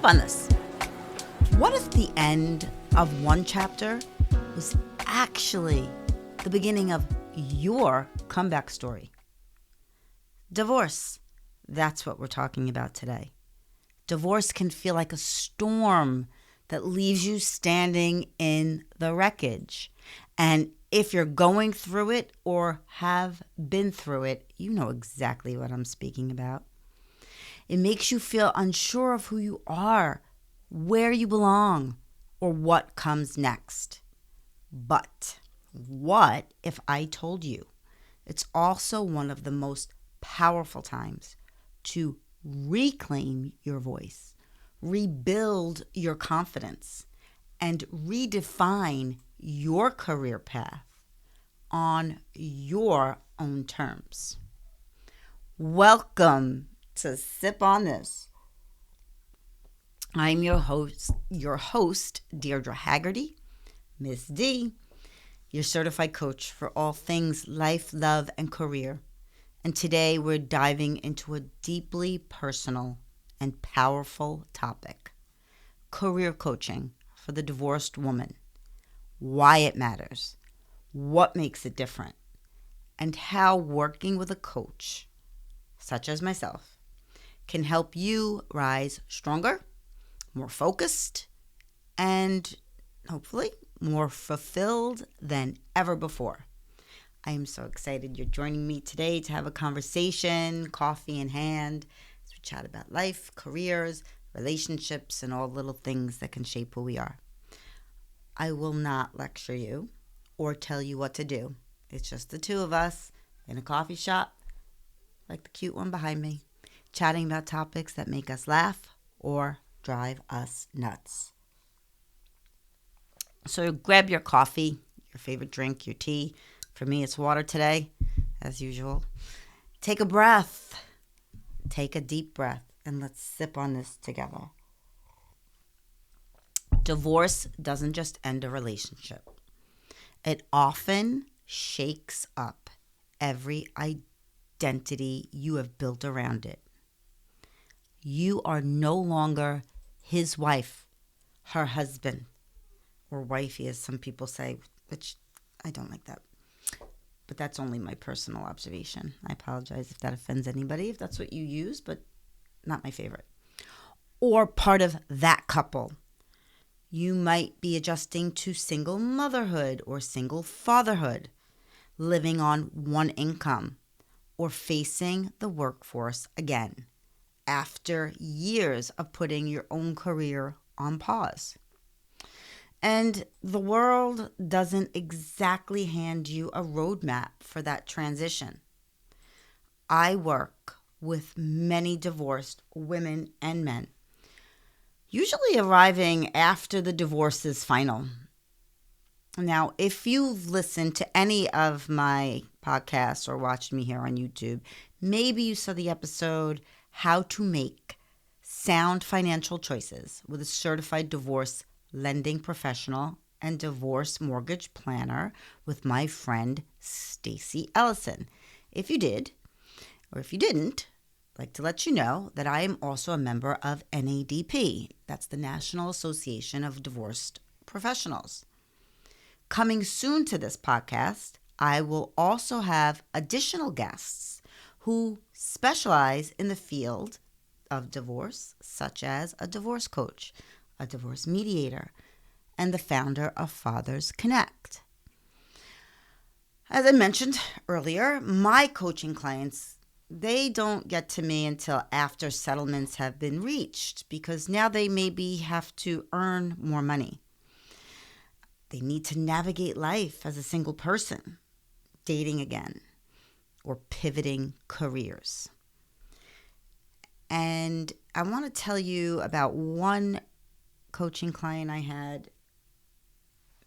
sip on this. What if the end of one chapter was actually the beginning of your comeback story? Divorce. That's what we're talking about today. Divorce can feel like a storm that leaves you standing in the wreckage. And if you're going through it or have been through it, you know exactly what I'm speaking about. It makes you feel unsure of who you are, where you belong, or what comes next. But what if I told you it's also one of the most powerful times to reclaim your voice, rebuild your confidence, and redefine your career path on your own terms? Welcome to Sip on This. I'm your host, Deirdre Haggerty, Miss D, your certified coach for all things life, love, and career. And today we're diving into a deeply personal and powerful topic: career coaching for the divorced woman. Why it matters, what makes it different, and how working with a coach, such as myself, can help you rise stronger, more focused, and hopefully more fulfilled than ever before. I am so excited you're joining me today to have a conversation, coffee in hand, as we chat about life, careers, relationships, and all little things that can shape who we are. I will not lecture you or tell you what to do. It's just the two of us in a coffee shop, like the cute one behind me, chatting about topics that make us laugh or drive us nuts. So grab your coffee, your favorite drink, your tea. For me, it's water today, as usual. Take a breath. Take a deep breath, and let's sip on this together. Divorce doesn't just end a relationship. It often shakes up every identity you have built around it. You are no longer his wife, her husband, or wifey, as some people say, which I don't like that. But that's only my personal observation. I apologize if that offends anybody, if that's what you use, but not my favorite. Or part of that couple. You might be adjusting to single motherhood or single fatherhood, living on one income, or facing the workforce again after years of putting your own career on pause. And the world doesn't exactly hand you a roadmap for that transition. I work with many divorced women and men, usually arriving after the divorce is final. Now, if you've listened to any of my podcasts or watched me here on YouTube, maybe you saw the episode How to Make Sound Financial Choices with a certified divorce lending professional and divorce mortgage planner with my friend Stacy Ellison. If you did, or if you didn't, I'd like to let you know that I am also a member of NADP. That's the National Association of Divorced Professionals. Coming soon to this podcast, I will also have additional guests who specialize in the field of divorce, such as a divorce coach, a divorce mediator, and the founder of Fathers Connect. As I mentioned earlier, my coaching clients, they don't get to me until after settlements have been reached, because now they maybe have to earn more money. They need to navigate life as a single person, dating again, or pivoting careers. And I want to tell you about one coaching client I had,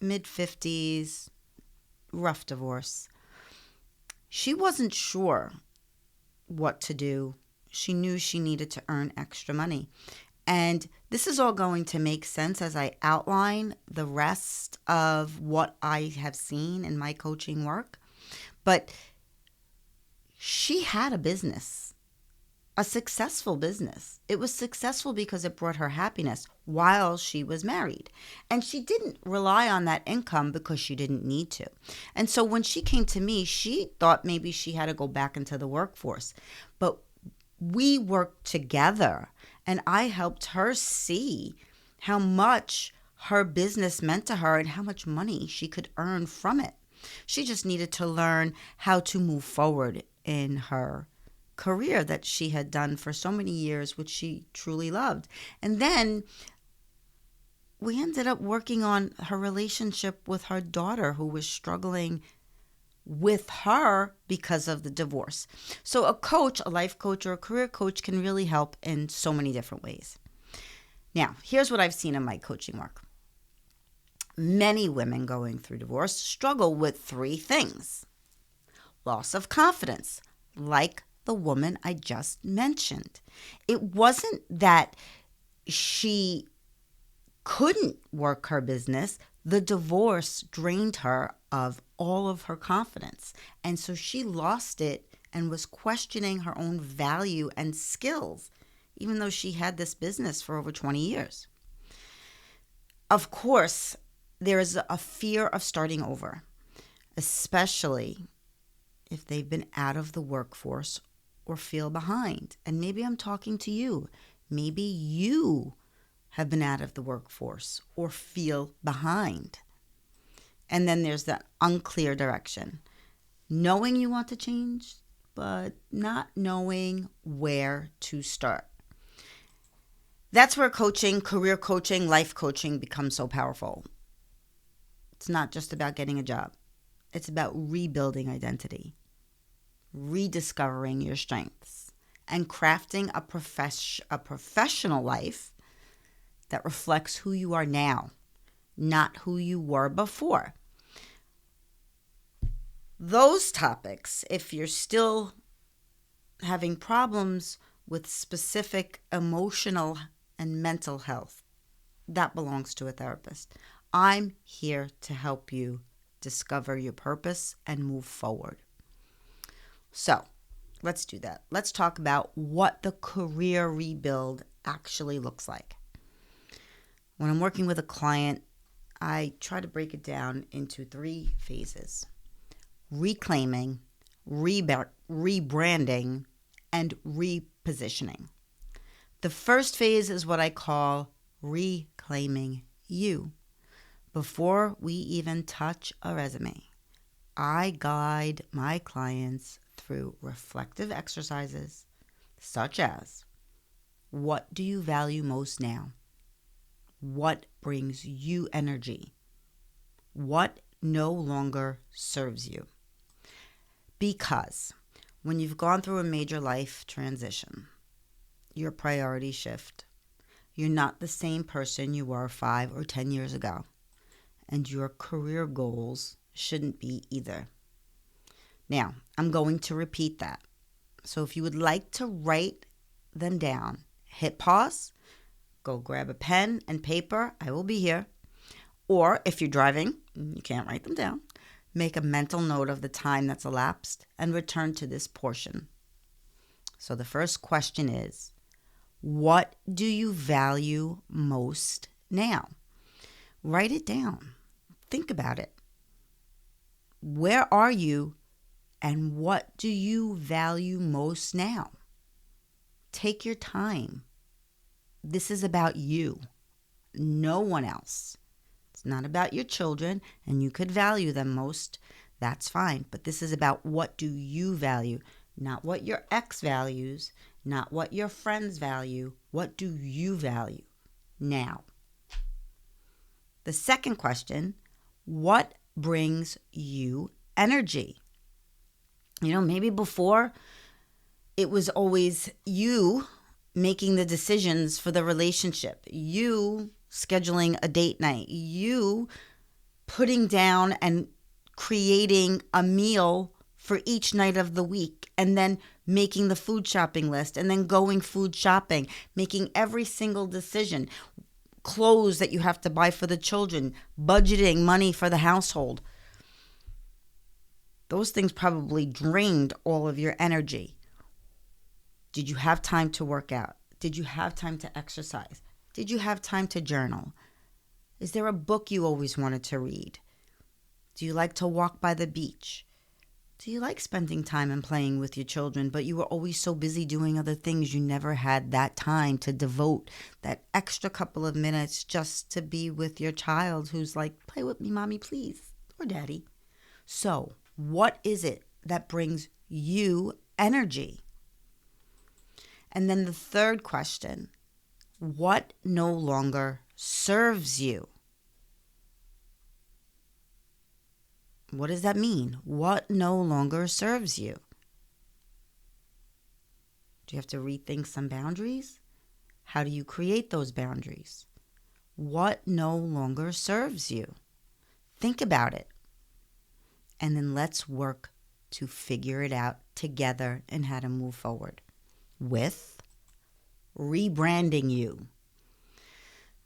mid-50s, rough divorce. She wasn't sure what to do. She knew she needed to earn extra money. And this is all going to make sense as I outline the rest of what I have seen in my coaching work. But she had a business a successful business. It was successful because it brought her happiness while she was married. And she didn't rely on that income because she didn't need to. And so when she came to me, she thought maybe she had to go back into the workforce. But we worked together, and I helped her see how much her business meant to her and how much money she could earn from it. She just needed to learn how to move forward in her career that she had done for so many years, which she truly loved. And then we ended up working on her relationship with her daughter, who was struggling with her because of the divorce. So a coach, a life coach or a career coach, can really help in so many different ways. Now, here's what I've seen in my coaching work. Many women going through divorce struggle with three things. Loss of confidence, like the woman I just mentioned. It wasn't that she couldn't work her business. The divorce drained her of all of her confidence. And so she lost it and was questioning her own value and skills, even though she had this business for over 20 years. Of course, there is a fear of starting over, especially if they've been out of the workforce or feel behind. And maybe I'm talking to you. Maybe you have been out of the workforce or feel behind. And then there's that unclear direction. Knowing you want to change, but not knowing where to start. That's where coaching, career coaching, life coaching becomes so powerful. It's not just about getting a job. It's about rebuilding identity, rediscovering your strengths, and crafting a professional life that reflects who you are now, not who you were before. Those topics, if you're still having problems with specific emotional and mental health, that belongs to a therapist. I'm here to help you discover your purpose and move forward. So let's do that. Let's talk about what the career rebuild actually looks like. When I'm working with a client, I try to break it down into 3 phases: reclaiming, rebranding, and repositioning. The first phase is what I call reclaiming you. Before we even touch a resume, I guide my clients through reflective exercises such as: what do you value most now? What brings you energy? What no longer serves you? Because when you've gone through a major life transition, your priorities shift. You're not the same person you were 5 or 10 years ago, and your career goals shouldn't be either. Now, I'm going to repeat that. So if you would like to write them down, hit pause, go grab a pen and paper. I will be here. Or if you're driving, you can't write them down, make a mental note of the time that's elapsed and return to this portion. So the first question is, what do you value most now? Write it down. Think about it. Where are you and what do you value most now? Take your time. This is about you, no one else. It's not about your children, and you could value them most. That's fine. But this is about what do you value, not what your ex values, not what your friends value. What do you value now? The second question, what brings you energy? Maybe before it was always you making the decisions for the relationship, you scheduling a date night, you putting down and creating a meal for each night of the week, and then making the food shopping list, and then going food shopping, making every single decision, clothes that you have to buy for the children, budgeting money for the household. Those things probably drained all of your energy. Did you have time to work out? Did you have time to exercise? Did you have time to journal? Is there a book you always wanted to read? Do you like to walk by the beach? Do you like spending time and playing with your children, but you were always so busy doing other things you never had that time to devote that extra couple of minutes just to be with your child who's like, play with me, mommy, please, or daddy? So, what is it that brings you energy? And then the third question, what no longer serves you? What does that mean? What no longer serves you? Do you have to rethink some boundaries? How do you create those boundaries? What no longer serves you? Think about it. And then let's work to figure it out together and how to move forward with rebranding you.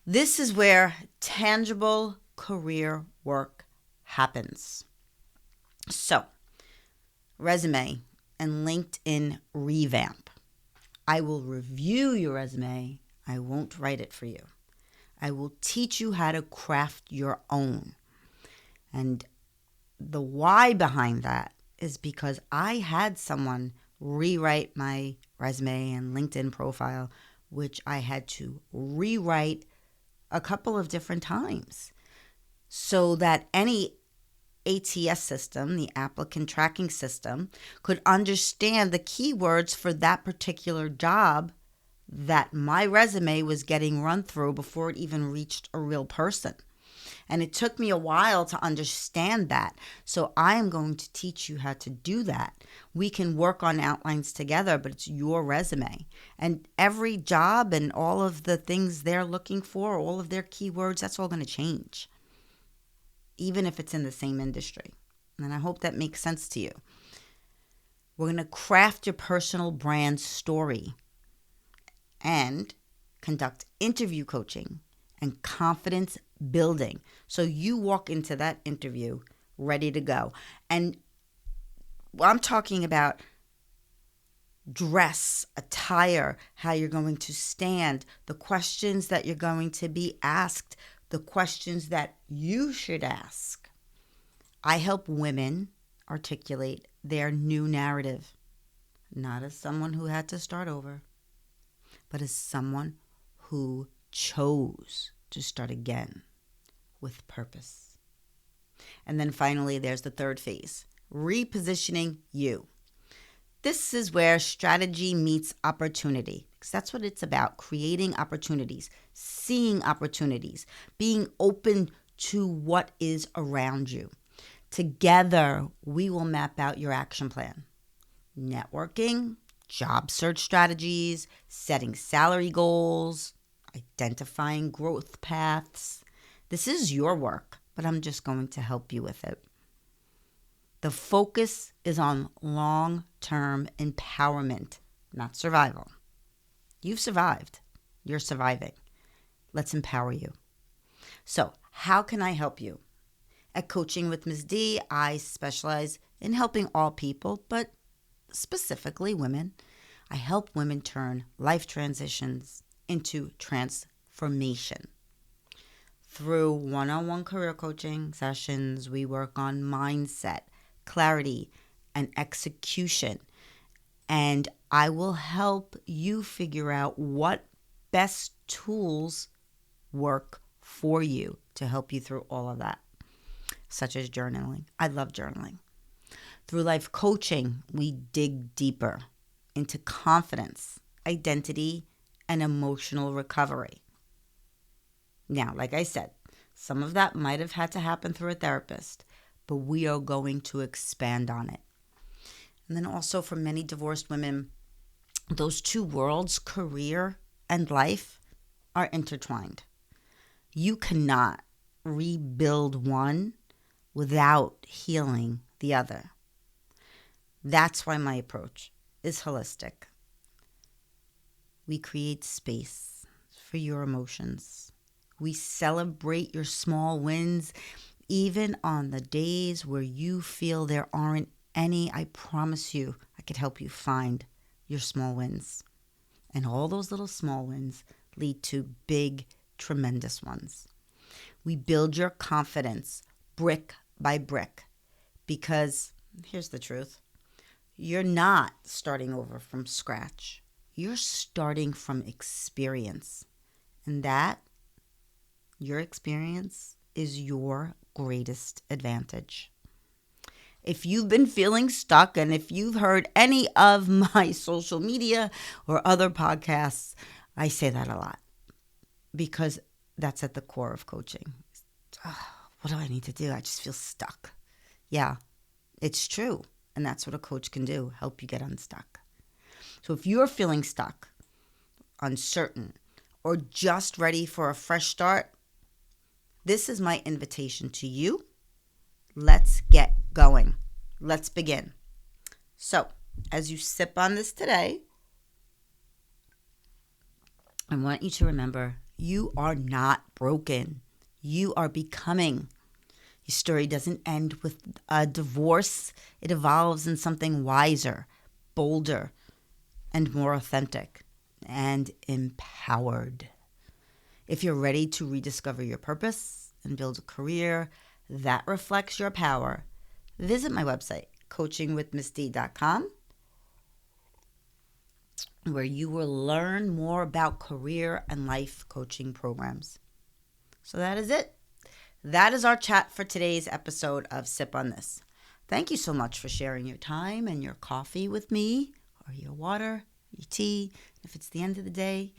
This is where tangible career work happens. So, resume and LinkedIn revamp. I will review your resume. I won't write it for you. I will teach you how to craft your own. And the why behind that is because I had someone rewrite my resume and LinkedIn profile, which I had to rewrite a couple of different times so that any ATS system, the applicant tracking system, could understand the keywords for that particular job that my resume was getting run through before it even reached a real person. And it took me a while to understand that. So I am going to teach you how to do that. We can work on outlines together, but it's your resume. And every job and all of the things they're looking for, all of their keywords, that's all going to change, even if it's in the same industry. And I hope that makes sense to you. We're going to craft your personal brand story and conduct interview coaching and confidence building. So you walk into that interview ready to go. And I'm talking about dress, attire, how you're going to stand, the questions that you're going to be asked, the questions that you should ask. I help women articulate their new narrative, not as someone who had to start over, but as someone who chose to start again with purpose. And then finally, there's the third phase, repositioning you. This is where strategy meets opportunity, because that's what it's about, creating opportunities, seeing opportunities, being open to what is around you. Together, we will map out your action plan. Networking, job search strategies, setting salary goals, identifying growth paths. This is your work, but I'm just going to help you with it. The focus is on long-term empowerment, not survival. You've survived. You're surviving. Let's empower you. So, how can I help you? At Coaching with Ms. D, I specialize in helping all people, but specifically women. I help women turn life transitions into transformation. Through one-on-one career coaching sessions, we work on mindset, clarity, and execution. And I will help you figure out what best tools work for you to help you through all of that, such as journaling. I love journaling. Through life coaching, we dig deeper into confidence, identity, and emotional recovery. Now, like I said, some of that might have had to happen through a therapist, but we are going to expand on it. And then also for many divorced women, those two worlds, career and life, are intertwined. You cannot rebuild one without healing the other. That's why my approach is holistic. We create space for your emotions. We celebrate your small wins, even on the days where you feel there aren't any. I promise you, I could help you find your small wins. And all those little small wins lead to big, tremendous ones. We build your confidence brick by brick because here's the truth. You're not starting over from scratch. You're starting from experience. And that, your experience, is your greatest advantage. If you've been feeling stuck and if you've heard any of my social media or other podcasts, I say that a lot because that's at the core of coaching. What do I need to do? I just feel stuck. Yeah, it's true. And that's what a coach can do, help you get unstuck. So if you're feeling stuck, uncertain, or just ready for a fresh start, this is my invitation to you. Let's get going. Let's begin. So, as you sip on this today, I want you to remember you are not broken. You are becoming. Your story doesn't end with a divorce. It evolves in something wiser, bolder, and more authentic and empowered. If you're ready to rediscover your purpose and build a career that reflects your power, visit my website, coachingwithmissd.com, where you will learn more about career and life coaching programs. So that is it. That is our chat for today's episode of Sip on This. Thank you so much for sharing your time and your coffee with me, or your water, your tea. If it's the end of the day,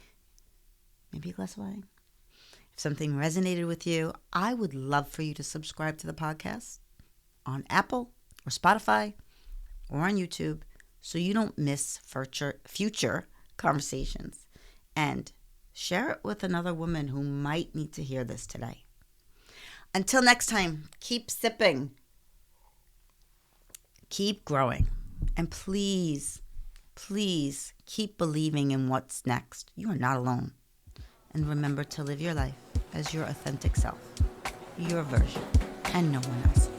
maybe a glass of wine. If something resonated with you, I would love for you to subscribe to the podcast on Apple or Spotify or on YouTube so you don't miss future conversations. And share it with another woman who might need to hear this today. Until next time, keep sipping, keep growing, and please, please keep believing in what's next. You are not alone. And remember to live your life as your authentic self, your version, and no one else.